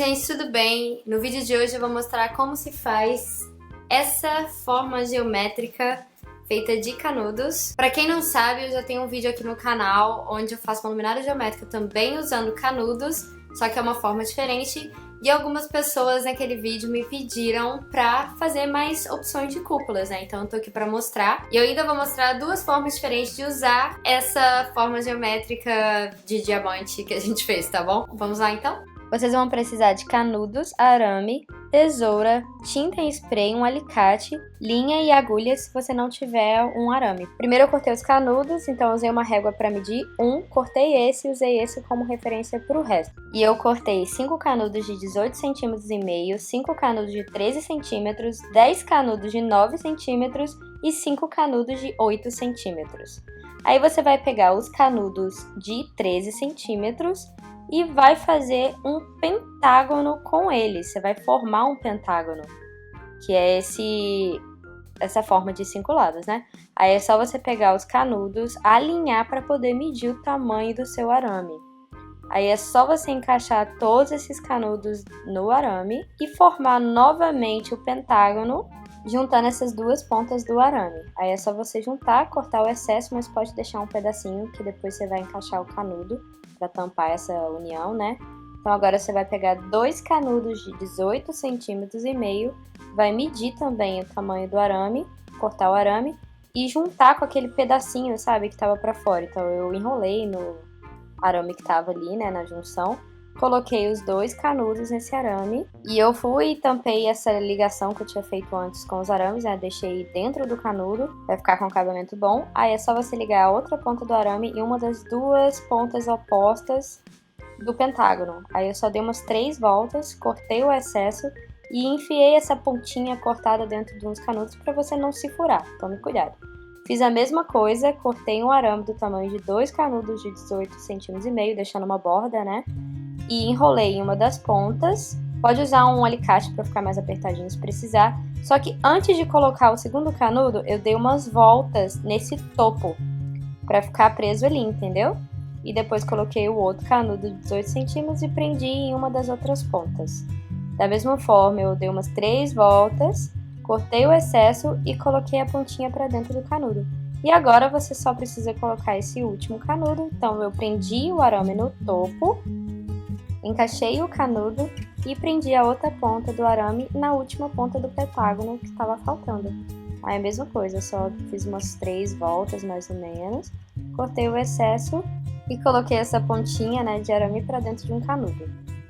gente, tudo bem? No vídeo de hoje eu vou mostrar como se faz essa forma geométrica feita de canudos. Pra quem não sabe, eu já tenho um vídeo aqui no canal onde eu faço uma luminária geométrica também usando canudos, só que é uma forma diferente. E algumas pessoas naquele vídeo me pediram pra fazer mais opções de cúpulas, né? Então eu tô aqui pra mostrar. E eu ainda vou mostrar duas formas diferentes de usar essa forma geométrica de diamante que a gente fez, tá bom? Vamos lá então? Vocês vão precisar de canudos, arame, tesoura, tinta em spray, um alicate, linha e agulha se você não tiver um arame. Primeiro eu cortei os canudos, então eu usei uma régua para medir cortei esse e usei esse como referência para o resto. E eu cortei 5 canudos de 18 centímetros e meio, 5 canudos de 13 centímetros, 10 canudos de 9 centímetros e 5 canudos de 8 centímetros. Aí você vai pegar os canudos de 13 centímetros e vai fazer um pentágono com eles. Você vai formar um pentágono, que é essa forma de 5 lados, né? Aí é só você pegar os canudos, alinhar para poder medir o tamanho do seu arame. Aí é só você encaixar todos esses canudos no arame e formar novamente o pentágono, juntando essas duas pontas do arame. Aí é só você juntar, cortar o excesso, mas pode deixar um pedacinho que depois você vai encaixar o canudo para tampar essa união, né? Então agora você vai pegar 2 canudos de 18 centímetros e meio, vai medir também o tamanho do arame, cortar o arame e juntar com aquele pedacinho, sabe, que tava para fora. Então eu enrolei no arame que tava ali, né, na junção. Coloquei os 2 canudos nesse arame e eu fui e tampei essa ligação que eu tinha feito antes com os arames, né? Deixei dentro do canudo, vai ficar com um acabamento bom. Aí é só você ligar a outra ponta do arame e uma das duas pontas opostas do pentágono. Aí eu só dei umas 3 voltas, cortei o excesso e enfiei essa pontinha cortada dentro de uns canudos para você não se furar, tome cuidado. Fiz a mesma coisa, cortei um arame do tamanho de 2 canudos de 18 centímetros e meio, deixando uma borda, né? E enrolei em uma das pontas. Pode usar um alicate para ficar mais apertadinho se precisar. Só que antes de colocar o segundo canudo, eu dei umas voltas nesse topo para ficar preso ali, entendeu? E depois coloquei o outro canudo de 18 centímetros e prendi em uma das outras pontas. Da mesma forma, eu dei umas 3 voltas, cortei o excesso e coloquei a pontinha para dentro do canudo. E agora você só precisa colocar esse último canudo. Então eu prendi o arame no topo, encaixei o canudo e prendi a outra ponta do arame na última ponta do pentágono que estava faltando. Aí a mesma coisa, só fiz umas 3 voltas mais ou menos, cortei o excesso e coloquei essa pontinha, né, de arame para dentro de um canudo.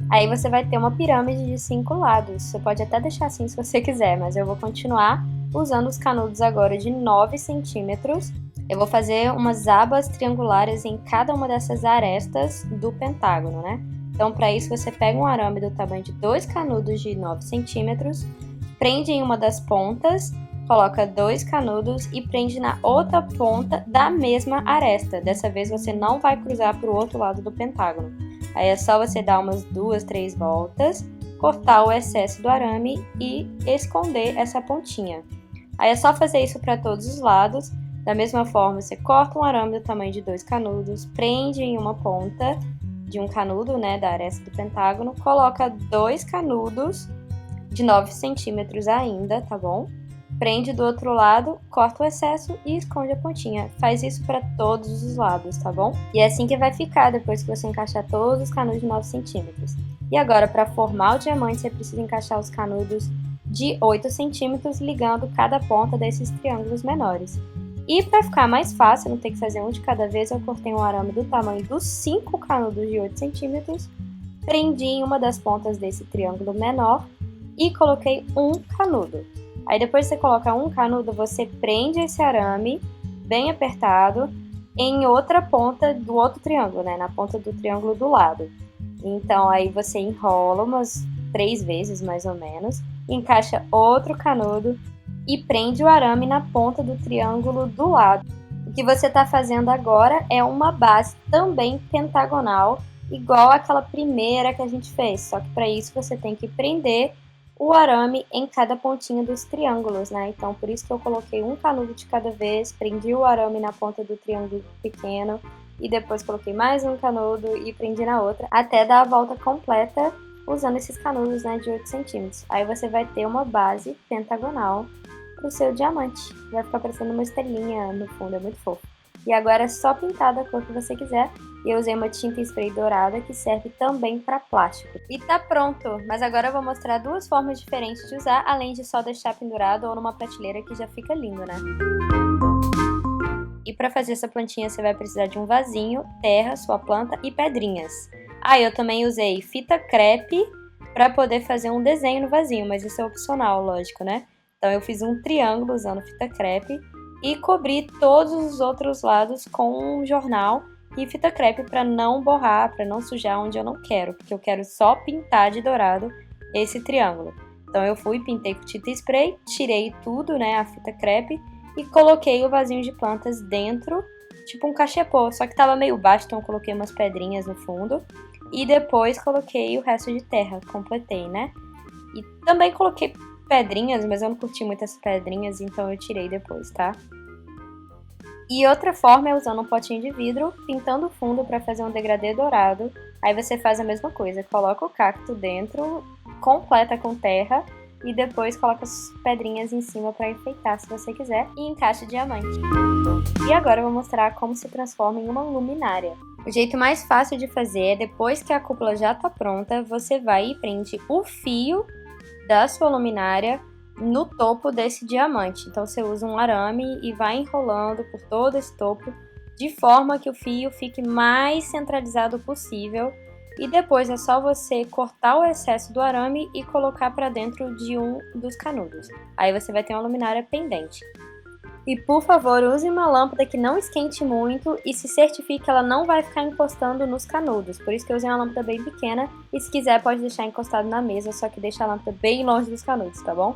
Aí você vai ter uma pirâmide de 5 lados, você pode até deixar assim se você quiser, mas eu vou continuar usando os canudos agora de 9 centímetros. Eu vou fazer umas abas triangulares em cada uma dessas arestas do pentágono, né? Então, para isso, você pega um arame do tamanho de 2 canudos de 9 centímetros, prende em uma das pontas, coloca 2 canudos e prende na outra ponta da mesma aresta. Dessa vez, você não vai cruzar para o outro lado do pentágono. Aí é só você dar umas 2, 3 voltas, cortar o excesso do arame e esconder essa pontinha. Aí é só fazer isso para todos os lados. Da mesma forma, você corta um arame do tamanho de 2 canudos, prende em uma ponta de um canudo, né, da aresta do pentágono, coloca 2 canudos de 9 centímetros ainda, tá bom? Prende do outro lado, corta o excesso e esconde a pontinha. Faz isso para todos os lados, tá bom? E é assim que vai ficar depois que você encaixar todos os canudos de 9 centímetros. E agora, para formar o diamante, você precisa encaixar os canudos de 8 centímetros, ligando cada ponta desses triângulos menores. E para ficar mais fácil, não ter que fazer um de cada vez, eu cortei um arame do tamanho dos 5 canudos de 8 centímetros, prendi em uma das pontas desse triângulo menor e coloquei um canudo. Aí depois que você coloca um canudo, você prende esse arame bem apertado em outra ponta do outro triângulo, né? Na ponta do triângulo do lado. Então aí você enrola umas 3 vezes mais ou menos, encaixa outro canudo e prende o arame na ponta do triângulo do lado. O que você está fazendo agora é uma base também pentagonal, igual aquela primeira que a gente fez, só que para isso você tem que prender o arame em cada pontinha dos triângulos, né? Então por isso que eu coloquei um canudo de cada vez, prendi o arame na ponta do triângulo pequeno e depois coloquei mais um canudo e prendi na outra, até dar a volta completa usando esses canudos, né, de 8 centímetros. Aí você vai ter uma base pentagonal pro seu diamante. Vai ficar parecendo uma estrelinha no fundo, é muito fofo. E agora é só pintar da cor que você quiser. E eu usei uma tinta spray dourada que serve também para plástico. E tá pronto! Mas agora eu vou mostrar duas formas diferentes de usar, além de só deixar pendurado ou numa prateleira, que já fica lindo, né? E para fazer essa plantinha você vai precisar de um vasinho, terra, sua planta e pedrinhas. Ah, eu também usei fita crepe para poder fazer um desenho no vasinho, mas isso é opcional, lógico, né? Então eu fiz um triângulo usando fita crepe e cobri todos os outros lados com um jornal e fita crepe para não borrar, para não sujar onde eu não quero, porque eu quero só pintar de dourado esse triângulo. Então eu fui, pintei com tinta spray, tirei tudo, né, a fita crepe, e coloquei o vasinho de plantas dentro, tipo um cachepô, só que tava meio baixo, então eu coloquei umas pedrinhas no fundo. E depois coloquei o resto de terra, completei, né? E também coloquei pedrinhas, mas eu não curti muito essas pedrinhas, então eu tirei depois, tá? E outra forma é usando um potinho de vidro, pintando o fundo para fazer um degradê dourado. Aí você faz a mesma coisa, coloca o cacto dentro, completa com terra, e depois coloca as pedrinhas em cima para enfeitar se você quiser e encaixa o diamante. E agora eu vou mostrar como se transforma em uma luminária. O jeito mais fácil de fazer é, depois que a cúpula já tá pronta, você vai e prende o fio da sua luminária no topo desse diamante. Então você usa um arame e vai enrolando por todo esse topo de forma que o fio fique mais centralizado possível. E depois é só você cortar o excesso do arame e colocar para dentro de um dos canudos. Aí você vai ter uma luminária pendente. E por favor, use uma lâmpada que não esquente muito e se certifique que ela não vai ficar encostando nos canudos. Por isso que eu usei uma lâmpada bem pequena e se quiser pode deixar encostado na mesa, só que deixa a lâmpada bem longe dos canudos, tá bom?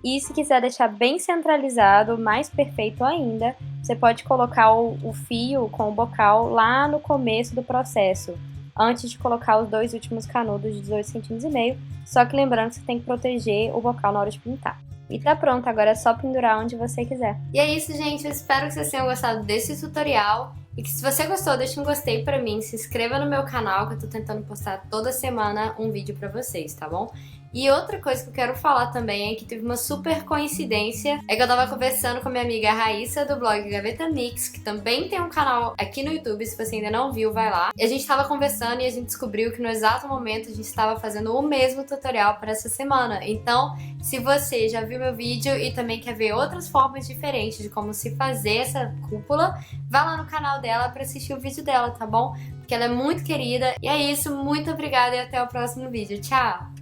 E se quiser deixar bem centralizado, mais perfeito ainda, você pode colocar o fio com o bocal lá no começo do processo, antes de colocar os dois últimos canudos de 18,5 cm, só que lembrando que você tem que proteger o bocal na hora de pintar. E tá pronto, agora é só pendurar onde você quiser. E é isso, gente, eu espero que vocês tenham gostado desse tutorial, e que se você gostou, deixa um gostei pra mim, se inscreva no meu canal, que eu tô tentando postar toda semana um vídeo pra vocês, tá bom? E outra coisa que eu quero falar também é que teve uma super coincidência, é que eu tava conversando com a minha amiga Raíssa do blog Gaveta Mix, que também tem um canal aqui no YouTube, se você ainda não viu, vai lá. E a gente tava conversando e a gente descobriu que no exato momento a gente estava fazendo o mesmo tutorial para essa semana. Então, se você já viu meu vídeo e também quer ver outras formas diferentes de como se fazer essa cúpula, vai lá no canal dela para assistir o vídeo dela, tá bom? Porque ela é muito querida. E é isso, muito obrigada e até o próximo vídeo. Tchau!